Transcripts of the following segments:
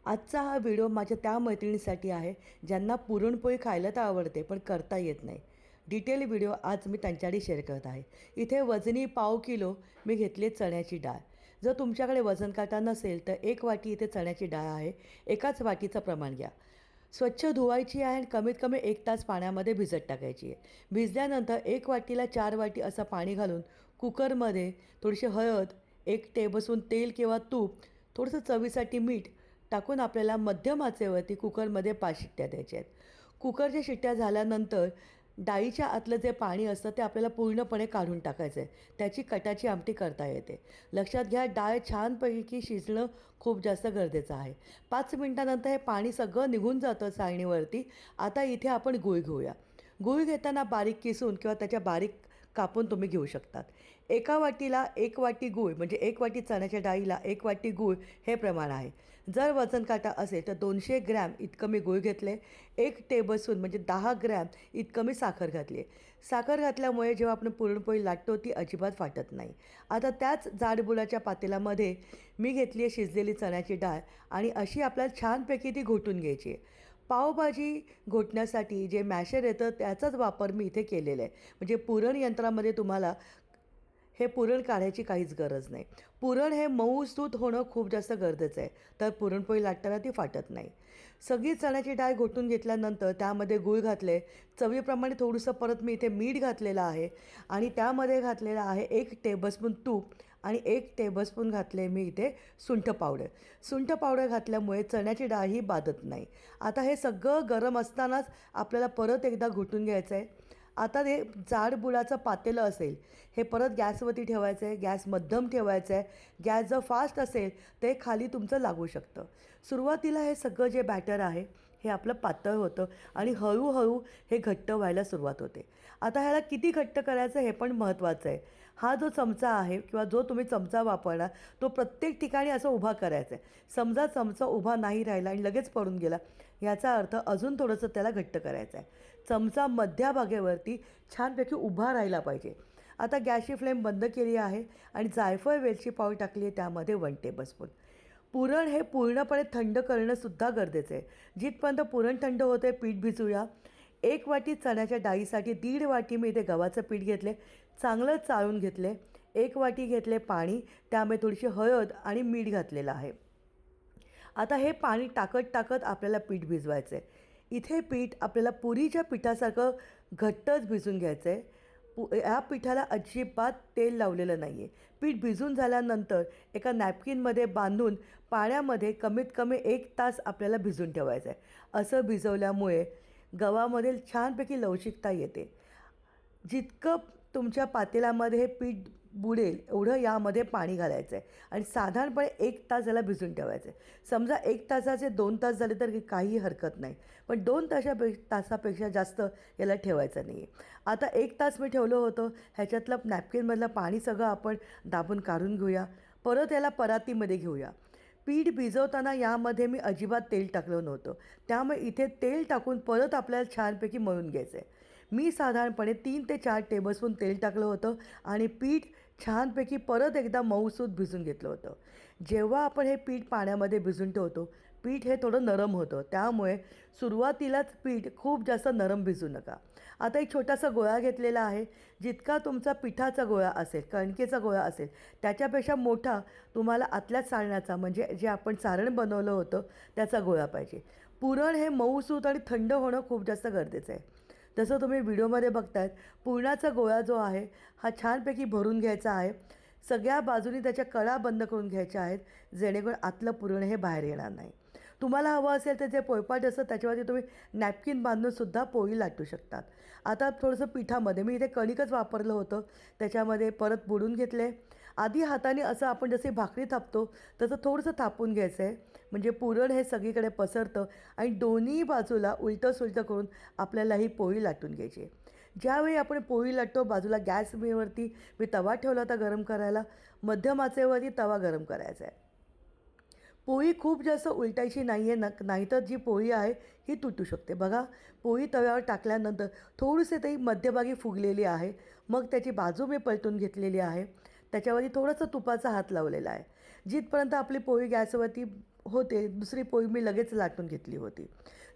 आजचा हा व्हिडिओ माझ्या त्या मैत्रिणीसाठी आहे ज्यांना पुरणपोळी खायला तर आवडते पण करता येत नाही. डिटेल व्हिडिओ आज मी त्यांच्यासाठी शेअर करत आहे. इथे वजनी पाव किलो मी घेतली चण्याची डाळ. जर तुमच्याकडे वजन काटा नसेल तर 1 वाटी इथे चण्याची डाळ आहे. एकाच वाटीचं प्रमाण घ्या. स्वच्छ धुवायची आहे आणि कमीत कमी 1 तास पाण्यामध्ये भिजत टाकायची आहे. भिजल्यानंतर 1 वाटीला 4 वाटी असं पाणी घालून कुकरमध्ये थोडीशी हळद, 1 टेबलस्पून तेल किंवा तूप, थोडंसं चवीसाठी मीठ टाकून आपल्याला मध्यम आचेवरती कुकरमध्ये 5 शिट्ट्या द्यायच्या आहेत. कुकरच्या शिट्ट्या झाल्यानंतर डाळीच्या आतलं जे पाणी असतं ते आपल्याला पूर्णपणे काढून टाकायचं आहे. त्याची कटाची आमटी करता येते. लक्षात घ्या, डाळ छानपैकी शिजणं खूप जास्त गरजेचं आहे. 5 मिनटानंतर हे पाणी सगळं निघून जातं चाळणीवरती. आता इथे आपण गूळ घेऊया. गूळ घेताना बारीक किसून किंवा त्याच्या बारीक कापून तुम्ही घेऊ शकतात. एका वाटीला 1 वाटी गूळ म्हणजे 1 वाटी चण्याच्या डाळीला 1 वाटी गूळ हे प्रमाण आहे. जर वजन काटा असेल तर 200 ग्रॅम इतकं मी गूळ घेतले. 1 टेबलस्पून म्हणजे 10 ग्रॅम इतकं मी साखर घातली आहे. साखर घातल्यामुळे जेव्हा आपण पुरणपोळी लाटतो ती अजिबात फाटत नाही. आता त्याच जाडबुडाच्या पातेल्यामध्ये मी घेतली आहे शिजलेली चण्याची डाळ आणि अशी आपल्याला छानपैकी ती घोटून घ्यायची आहे. पावभाजी घोटण्यासाठी जे मॅशर येतं त्याचाच वापर मी इथे केलेला आहे. म्हणजे पुरण यंत्रामध्ये तुम्हाला हे पुरण काढायची काहीच गरज नाही. पुरण हे मऊसूत होणं खूप जास्त गरजेचं आहे. तर पुरणपोळी लाटताना ती फाटत नाही. सगळी चण्याची डाळ घोटून घेतल्यानंतर त्यामध्ये गूळ घातले. चवीप्रमाणे थोडंसं परत मी इथे मीठ घातलेलं आहे आणि त्यामध्ये घातलेलं आहे 1 टेबलस्पून तूप आणि 1 टेबलस्पून घातले मी इथे सुंठ पावडर. सुंठ पावडर घातल्यामुळे चण्याची डाळ ही बाधत नाही. आता हे सगळं गरम असतानाच आपल्याला परत एकदा घोटून घ्यायचं आहे. आता हे जाड बुडाचं पातेलं असेल हे परत गॅसवरती ठेवायचं आहे. गॅस मध्यम ठेवायचं आहे. गॅस जर फास्ट असेल ते खाली तुमचं लागू शकतं. सुरुवातीला हे सगळं जे बॅटर आहे हे आपलं पातळ होतं आणि हळूहळू हे घट्ट व्हायला सुरुवात होते. आता ह्याला किती घट्ट करायचं हे पण महत्त्वाचं आहे. हा जो चमचा आहे किंवा जो तुम्ही चमचा वापरणार तो प्रत्येक ठिकाणी असं उभा करायचा आहे. समजा चमचा उभा नाही राहिला आणि लगेच पडून गेला याचा अर्थ अजून थोडंसं त्याला घट्ट करायचं आहे. चमचा मध्यभागेवरती छानपैकी उभा राहिला पाहिजे. आता गॅसची फ्लेम बंद केली आहे आणि जायफळ वेलची पावडर टाकली आहे त्यामध्ये 1 टेबलस्पून. पुरण हे पूर्णपणे थंड करणंसुद्धा गरजेचं आहे. जिथपर्यंत पुरण थंड होते पीठ भिजूया. 1 वाटी चण्याच्या डाळीसाठी 1.5 वाटी मी इथे गव्हाचं पीठ घेतले. चांगलं चाळून घेतले. 1 वाटी घेतले पाणी, त्यामध्ये थोडीशी हळद आणि मीठ घातलेलं आहे. आता हे पाणी टाकत टाकत आपल्याला पीठ भिजवायचं आहे. इथे पीठ आपल्याला पुरीच्या पिठासारखं घट्टच भिजून घ्यायचं आहे. या पिठाला अजिबात तेल लावलेलं नाही आहे. पीठ भिजून झाल्यानंतर एका नॅपकिनमध्ये बांधून पाण्यामध्ये कमीत कमी 1 तास आपल्याला भिजून ठेवायचं आहे. असं भिजवल्यामुळे गव्हामध्ये छानपैकी लवचिकता येते. जितकं तुमच्या पातेल्यामध्ये हे पीठ बुडेल एवढं यामध्ये पाणी घालायचं आहे आणि साधारणपणे 1 तास याला भिजून ठेवायचं आहे. समजा 1 तासाचे 2 तास झाले तर काही हरकत नाही, पण 2 तासापेक्षा जास्त याला ठेवायचं नाही आहे. आता 1 तास मी ठेवलं होतं. ह्याच्यातलं नॅपकिनमधलं पाणी सगळं आपण दाबून काढून घेऊया. परत याला परातीमध्ये घेऊया. पीठ भिजवताना यामध्ये मी अजिबात तेल टाकलं नव्हतं. त्यामुळे इथे तेल टाकून परत आपल्याला छानपैकी मळून घ्यायचं आहे. मी साधारणपणे 3 ते 4 टेबलस्पून तेल टाकलं होतं आणि पीठ छानपैकी परत एकदा मऊसूत भिजून घेतलं होतं. जेव्हा आपण हे पीठ पाण्यामध्ये भिजून ठेवतो पीठ हे थोडं नरम होतं. त्यामुळे सुरुवातीलाच पीठ खूप जास्त नरम भिजू नका. आता एक छोटासा गोळा घेतलेला आहे. जितका तुमचा पिठाचा गोळा असेल, कणकेचा गोळा असेल त्याच्यापेक्षा मोठा तुम्हाला आतल्या चाळण्याचा म्हणजे जे आपण सारण बनवलं होतं त्याचा गोळा पाहिजे. पुरण हे मऊसूत आणि थंड होणं खूप जास्त गरजेचं आहे. जसं तुम्ही व्हिडिओमध्ये बघतायत पुरणाचा गोळा जो आहे हा छानपैकी भरून घ्यायचा आहे. सगळ्या बाजूनी त्याच्या कळा बंद करून घ्यायच्या आहेत जेणेकरून आतलं पुरण हे बाहेर येणार नाही. तुम्हाला हवं असेल तर जे पोळपाट असतं त्याच्यावरती तुम्ही नॅपकिन बांधूनसुद्धा पोळी लाटू शकतात. आता थोडंसं पिठामध्ये मी इथे कणिकच वापरलं होतं. त्याच्यामध्ये परत बुडून घेतले. आधी हाताने असं आपण जसे भाकरी थापतो तसं थोडंसं थापून घ्यायचं आहे म्हणजे पुरण हे सगळीकडे पसरतं आणि दोन्ही बाजूला उलटं सुलटं करून आपल्याला ही पोळी लाटून घ्यायची आहे. ज्यावेळी आपण पोळी लाटतो बाजूला गॅसवरती मी तवा ठेवला होता गरम करायला. मध्यम आचेवरती तवा गरम करायचा आहे. पोळी खूप जास्त उलटायची नाही आहे नाहीतर जी पोळी आहे ही तुटू शकते. बघा, पोळी तव्यावर टाकल्यानंतर थोडीशी ती मध्यभागी फुगलेली आहे. मग त्याची बाजू मी पलटून घेतलेली आहे. त्याच्यावरती थोडंसं तुपाचा हात लावलेला आहे. जिथपर्यंत आपली पोळी गॅसवरती होते दुसरी पोळी मी लगेच लाटून घेतली होती.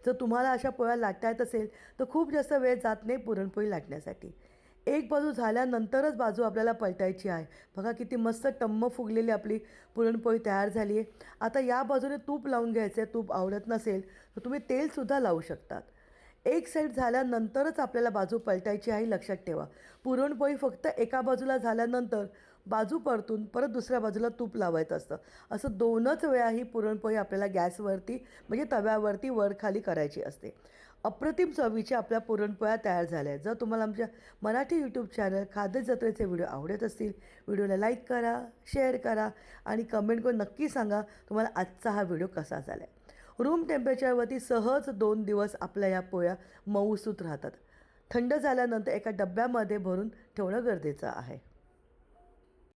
जर तुम्हाला अशा पोळ्या लाटता येत असेल तर खूप जास्त वेळ जात नाही पुरणपोळी लाटण्यासाठी. एक बाजू झाल्यानंतरच बाजू आपल्याला पलटायची आहे. बघा किती मस्त टम्म फुगलेली आपली पुरणपोळी तयार झाली आहे. आता या बाजूने तूप लावून घ्यायचं आहे. तूप आवडत नसेल तर तुम्ही तेलसुद्धा लावू शकतात. एक साईड झाल्यानंतरच आपल्याला बाजू पलटायची आहे, लक्षात ठेवा. पुरणपोळी फक्त एका बाजूला झाल्यानंतर बाजू परतून परत दुसऱ्या बाजूला तूप लावायचं असतं. असं 2च वेळा ही पुरणपोळी आपल्याला गॅसवरती म्हणजे तव्यावरती वर-खाली करायची असते. अप्रतिम चवीच्या आपल्या पुरणपोळ्या तयार झाल्या आहेत. जर तुम्हाला आमच्या मराठी यूट्यूब चॅनल खाद्य जत्रेचे व्हिडिओ आवडत असतील, व्हिडिओला लाईक करा, शेअर करा आणि कमेंट करून नक्की सांगा तुम्हाला आजचा हा व्हिडिओ कसा झाला आहे. रूम टेम्परेचरवरती सहज 2 दिवस आपल्या या पोळ्या मऊसूत राहतात. थंड झाल्यानंतर एका डब्यामध्ये भरून ठेवणं गरजेचं आहे.